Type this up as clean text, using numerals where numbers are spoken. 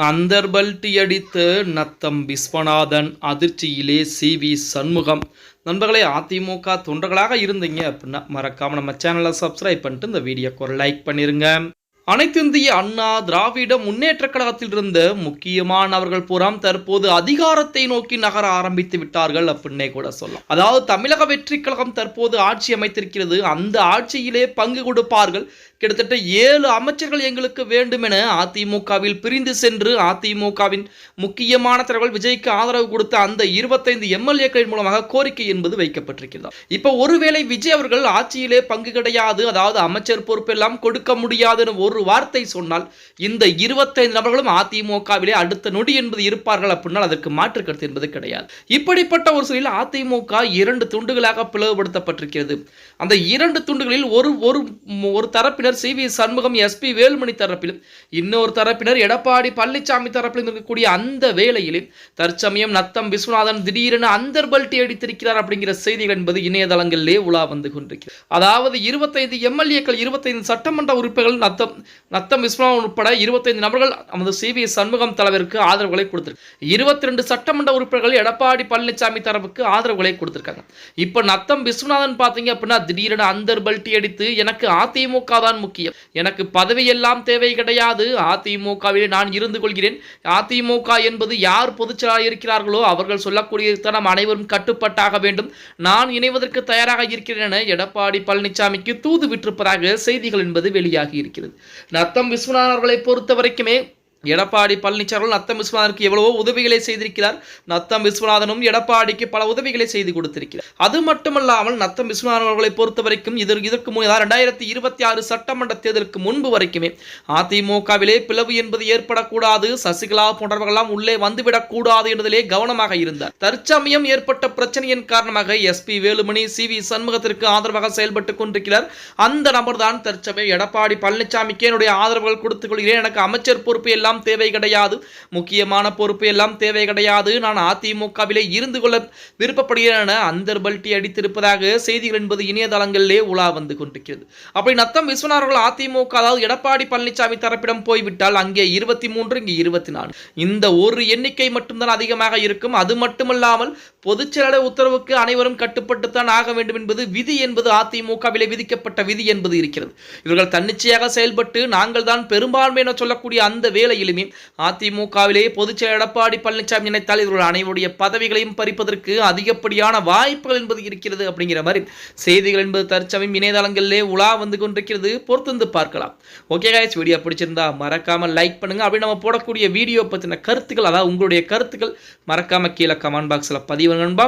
அந்தர்பல்ட்டி அடித்து நத்தம் விஸ்வநாதன், அதிர்ச்சியிலே சி.வி. சண்முகம். நண்பர்களே, அதிமுக தொண்டர்களாக இருந்தீங்க அப்படின்னா மறக்காம நம்ம சேனலை சப்ஸ்கிரைப் பண்ணிட்டு இந்த வீடியோக்கு ஒரு லைக் பண்ணிருங்க. அனைத்திந்திய அண்ணா திராவிட முன்னேற்ற கழகத்தில் இருந்த முக்கியமானவர்கள் புறம் தற்போது அதிகாரத்தை நோக்கி நகர ஆரம்பித்து விட்டார்கள் அப்படின்னே கூட சொல்லலாம். அதாவது தமிழக வெற்றி கழகம் தற்போது ஆட்சி அமைத்திருக்கிறது. அந்த ஆட்சியிலே பங்கு கொடுப்பார்கள். கிட்டத்தட்ட 7 அமைச்சர்கள் எங்களுக்கு வேண்டும் என அதிமுகவில் பிரிந்து சென்று அதிமுகவின் முக்கியமான தலைவர்கள் விஜய்க்கு ஆதரவு கொடுத்த அந்த 25 எம்எல்ஏக்களின் மூலமாக கோரிக்கை என்பது வைக்கப்பட்டிருக்கிறது. இப்ப ஒருவேளை விஜய் அவர்கள் ஆட்சியிலே பங்கு கிடையாது, அதாவது அமைச்சர் பொறுப்பெல்லாம் கொடுக்க முடியாது ஒரு வார்த்தை சொன்னால் இந்த 25 நபர்களும் அதிமுகவிலே அடுத்த நொடி என்பது இருப்பார்கள் அப்படின்னால் அதற்கு மாற்று கருத்து என்பது கிடையாது. இப்படிப்பட்ட ஒரு சூழலில் அதிமுக 2 துண்டுகளாக பிளவுபடுத்தப்பட்டிருக்கிறது. அந்த 2 துண்டுகளில் ஒரு தரப்பினர் சி.வி. சண்முகம், எஸ்.பி. வேலுமணி தரப்பிலும், இன்னொரு தரப்பினர் எடப்பாடி பழனிசாமி தரப்பிலும் இருக்கக்கூடிய அந்த வேளையிலே தற்சமயம் நத்தம் விஸ்வநாதன் திடீரென அந்தர்பல்ட்டி அடித்திருக்கிறார் அப்படிங்கிற செய்திகள் என்பது இணையதளங்களிலே உலா வந்து கொண்டிருக்கிறது. அதாவது 25 எம்எல்ஏக்கள், 25 சட்டமன்ற உறுப்பினர்கள் நத்தம் விஸ்வநாதன் உட்பட 25 நபர்கள் நமது சி.வி. சண்முகம் தலைவருக்கு ஆதரவுகளை கொடுத்திருக்காங்க. 22 சட்டமன்ற உறுப்பினர்கள் எடப்பாடி பழனிசாமி தரப்புக்கு ஆதரவுகளை கொடுத்திருக்காங்க. இப்ப நத்தம் விஸ்வநாதன் பாத்தீங்க அப்படின்னா திடீரென அந்தர்பல்ட்டி அடித்து எனக்கு அதிமுக தான் முக்கியம், எனக்கு பதவியெல்லாம் தேவை கிடையாது, அதிமுகவில் நான் இருந்து கொள்கிறேன், அதிமுக என்பது யார் பொதுச்செயலாளர் இருக்கிறார்களோ அவர்கள் சொல்லக்கூடிய நம் அனைவரும் கட்டுப்பட்டாக வேண்டும், நான் இணைவதற்கு தயாராக இருக்கிறேன் என எடப்பாடி பழனிசாமிக்கு தூது விட்டிருப்பதாக செய்திகள் என்பது வெளியாகி இருக்கிறது. நத்தம் விஸ்வநாதன் அவர்களை பொறுத்த வரைக்குமே எடப்பாடி பழனிசாமி நத்தம் விஸ்வநாதனுக்கு எவ்வளவோ உதவிகளை செய்திருக்கிறார். நத்தம் விஸ்வநாதனும் எடப்பாடிக்கு பல உதவிகளை செய்து கொடுத்திருக்கிறார். அது மட்டுமல்லாமல் நத்தம் விஸ்வநாதன் அவர்களை பொறுத்த வரைக்கும் இதற்கு முன்னதாக 2026 சட்டமன்ற தேர்தலுக்கு முன்பு வரைக்குமே அதிமுகவிலே பிளவு என்பது ஏற்படக்கூடாது, சசிகலா போன்றவர்களெல்லாம் உள்ளே வந்துவிடக் கூடாது என்பதிலே கவனமாக இருந்தார். தற்சமயம் ஏற்பட்ட பிரச்சனையின் காரணமாக எஸ்.பி. வேலுமணி சி.வி. சண்முகத்திற்கு ஆதரவாக செயல்பட்டுக் கொண்டிருக்கிறார். அந்த நபர் தான் தற்சமயம் எடப்பாடி பழனிசாமிக்கு என்னுடைய ஆதரவுகள் கொடுத்துக் கொள்கிறேன், எனக்கு அமைச்சர் பொறுப்பு எல்லாம் தேவை கிடையாது, முக்கியமான பொறுப்பு எல்லாம் தேவை கிடையாது, நான் அதிமுகவிலே இருந்து கொள்ள விருப்பப்படுகிறேன் என அந்தர்பல்ட்டி அடித்திருப்பதாக செய்திகள் என்பது இணையதளங்களிலே உலா வந்து கொண்டிருக்கிறது. அப்படி நத்தம் விஸ்வநாதன் அதிமுக, அதாவது எடப்பாடி பழனிசாமி தரப்பிடம் போய்விட்டால் அங்கே 23, இங்கே 24, இந்த ஒரு எண்ணிக்கை மட்டும்தான் அதிகமாக இருக்கும். அது மட்டுமல்லாமல் பொதுச்செயலாளர் உத்தரவுக்கு அனைவரும் கட்டுப்பட்டுத்தான் ஆக வேண்டும் என்பது விதி என்பது அதிமுகவிலே விதிக்கப்பட்ட விதி என்பது இருக்கிறது. இவர்கள் தன்னிச்சையாக செயல்பட்டு நாங்கள் தான் பெரும்பான்மை என சொல்லக்கூடிய அந்த வேளையிலுமே அதிமுகவிலே பொதுச்செயலாளர் எடப்பாடி பழனிசாமி நினைத்தால் இவர்கள் அனைவருடைய பதவிகளையும் பறிப்பதற்கு அதிகப்படியான வாய்ப்புகள் என்பது இருக்கிறது அப்படிங்கிற மாதிரி செய்திகள் என்பது தற்சமயம் இணையதளங்களிலே உலா வந்து கொண்டிருக்கிறது. பொறுத்து பார்க்கலாம். ஓகே गाइस, வீடியோ பிடிச்சிருந்தா மறக்காம லைக் பண்ணுங்க. அப்படி நம்ம போடக்கூடிய வீடியோ பத்தின கருத்துக்கள், அதாவது உங்களுடைய கருத்துக்கள் மறக்காம கீழே கமெண்ட் பாக்ஸ்ல பதிவு பண்ணுங்க.